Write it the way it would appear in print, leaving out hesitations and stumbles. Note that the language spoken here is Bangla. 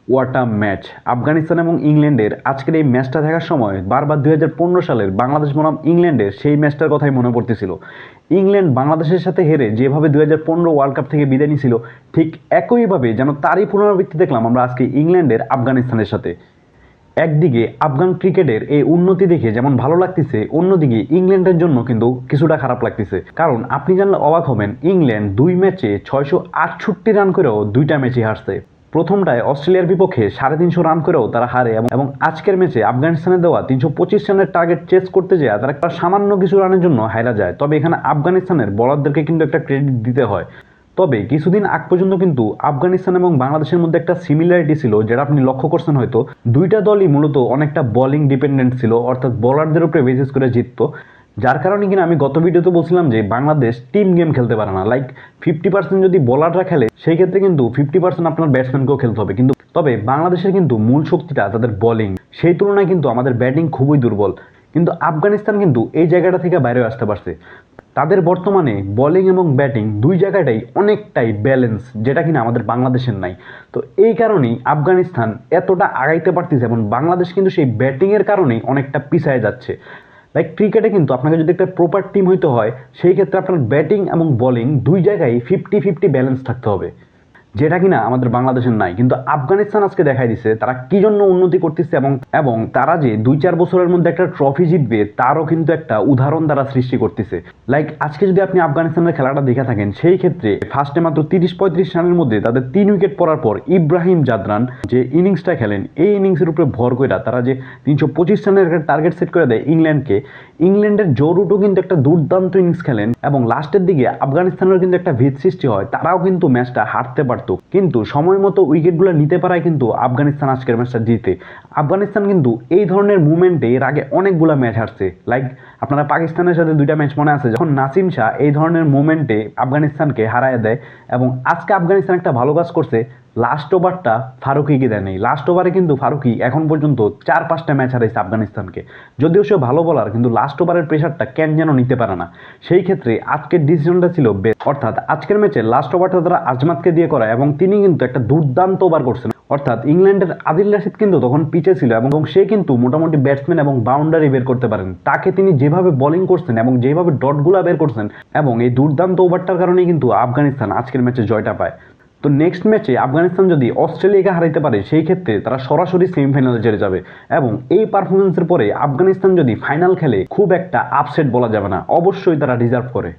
What a match! আফগানিস্তান এবং ইংল্যান্ডের আজকের এই ম্যাচটা দেখার সময় বারবার ২০১৫ সালের বাংলাদেশ বনাম ইংল্যান্ডের সেই ম্যাচটার কথাই মনে পড়তেছিল। ইংল্যান্ড বাংলাদেশের সাথে হেরে যেভাবে ২০১৫ ওয়ার্ল্ড কাপ থেকে বিদায় নিয়েছিল, ঠিক একইভাবে যেন তারই পুনরাবৃত্তি দেখলাম আমরা আজকে ইংল্যান্ডের আফগানিস্তানের সাথে। একদিকে আফগান ক্রিকেটের এই উন্নতি দেখে যেমন ভালো লাগতেছে, অন্যদিকে ইংল্যান্ডের জন্য কিন্তু কিছুটা খারাপ লাগতেছে। কারণ আপনি জানলে অবাক হবেন, ইংল্যান্ড ২ ম্যাচে ৬৬৮ রান করেও ২টা ম্যাচই হারছে। প্রথমটায় অস্ট্রেলিয়ার বিপক্ষে ৩৫০ রান করেও তারা হারে এবং আজকের ম্যাচে আফগানিস্তানের দেওয়া ৩২৫ রানের টার্গেট চেস করতে যায় তারা একটা সামান্য কিছু রানের জন্য হারা যায়। তবে এখানে আফগানিস্তানের বোলারদেরকে কিন্তু একটা ক্রেডিট দিতে হয়। তবে কিছুদিন আগ পর্যন্ত কিন্তু আফগানিস্তান এবং বাংলাদেশের মধ্যে একটা সিমিলারিটি ছিল, যেটা আপনি লক্ষ্য করছেন হয়তো। দুইটা দলই মূলত অনেকটা বোলিং ডিপেন্ডেন্ট ছিল, অর্থাৎ বোলারদের উপরে বেসিস করে জিততো। যার কারণে কিনা আমি গত ভিডিওতে বলছিলাম যে বাংলাদেশ টিম গেম খেলতে পারে না। লাইক 50% যদি বোলাররা খেলে, সেই ক্ষেত্রে কিন্তু 50% আপনার ব্যাটসম্যানকেও খেলতে হবে। কিন্তু তবে বাংলাদেশের কিন্তু মূল শক্তিটা তাদের বোলিং, সেই তুলনায় কিন্তু আমাদের ব্যাটিং খুবই দুর্বল। কিন্তু আফগানিস্তান কিন্তু এই জায়গাটা থেকে বাইরে আসতে পারছে। তাদের বর্তমানে বোলিং এবং ব্যাটিং দুই জায়গাটাই অনেকটাই ব্যালেন্স, যেটা কিনা আমাদের বাংলাদেশের নাই। তো এই কারণেই আফগানিস্তান এতটা আগাইতে পারতেছে এবং বাংলাদেশ কিন্তু সেই ব্যাটিংয়ের কারণেই অনেকটা পিছায় যাচ্ছে। লাইক ক্রিকেটে কিন্তু আপনাকে যদি একটা প্রপার টিম হইতে হয়, সেই ক্ষেত্রে আপনার ব্যাটিং এবং বোলিং দুই জায়গায় 50-50 ব্যালেন্স থাকতে হবে, যেটা কিনা আমাদের বাংলাদেশের নাই। কিন্তু আফগানিস্তান আজকে দেখাই দিচ্ছে তারা কি জন্য উন্নতি করতেছে এবং এবং তারা যে ২-৪ বছরের মধ্যে একটা ট্রফি জিতবে তারও কিন্তু একটা উদাহরণ তারা সৃষ্টি করতেছে। লাইক আজকে যদি আপনি আফগানিস্তানের খেলাটা দেখে থাকেন, সেই ক্ষেত্রে ফার্স্টে মাত্র ৩০-৩৫ রানের মধ্যে তাদের ৩ উইকেট পড়ার পর ইব্রাহিম জাদরান যে ইনিংসটা খেলেন, এই ইনিংসের উপরে ভর করে তারা যে ৩২৫ রানের একটা টার্গেট সেট করে দেয় ইংল্যান্ডকে। ইংল্যান্ডের জো রুটও কিন্তু একটা দুর্দান্ত ইনিংস খেলেন এবং লাস্টের দিকে আফগানিস্তানের কিন্তু একটা ভিত সৃষ্টি হয়, তারাও কিন্তু ম্যাচটা হারতে পারত। কিন্তু সময় মতো উইকেটগুলো নিতে পারায় কিন্তু আফগানিস্তান আজকের ম্যাচটা জিতে। আফগানিস্তান কিন্তু এই ধরনের মুভমেন্টে এর আগে অনেকগুলো ম্যাচ হারছে। লাইক আপনারা পাকিস্তানের সাথে 2টা ম্যাচ মনে আছে, যখন নাসিম শাহ এই ধরনের মুভমেন্টে আফগানিস্তানকে হারায় দেয়। এবং আজকে আফগানিস্তান একটা ভালো কাজ করছে, লাস্ট ওভারটা ফারুকিকে দেয় নেই। লাস্ট ওভারে কিন্তু ফারুকি এখন পর্যন্ত 4-5টা ম্যাচ হারাইছে আফগানিস্তানকে। যদিও সে ভালো বলার, কিন্তু লাস্ট ওভারের প্রেশারটা কেন যেন নিতে পারে না। সেই ক্ষেত্রে আজকের ডিসিশনটা ছিল বেস্ট, অর্থাৎ আজকের ম্যাচে লাস্ট ওভারটা তারা আজমাতকে দিয়ে করায় এবং তিনি কিন্তু একটা দুর্দান্ত ওভার করছেন। অর্থাৎ ইংল্যান্ডের আদিল রাশিদ কিন্তু তখন পিছে ছিল এবং সে কিন্তু মোটামুটি ব্যাটসম্যান এবং বাউন্ডারি বের করতে পারেন। তাকে তিনি যেভাবে বোলিং করছেন এবং যেভাবে ডটগুলা বের করছেন, এবং এই দুর্দান্ত ওভারটার কারণেই কিন্তু আফগানিস্তান আজকের ম্যাচে জয়টা পায়। তো নেক্সট ম্যাচে আফগানিস্তান যদি অস্ট্রেলিয়াকে হারাইতে পারে, সেই ক্ষেত্রে তারা সরাসরি সেমিফাইনালে চলে যাবে। এবং এই পারফরমেন্সের পরে আফগানিস্তান যদি ফাইনাল খেলে, খুব একটা আপসেট বলা যাবে না, অবশ্যই তারা ডিজার্ভ করে।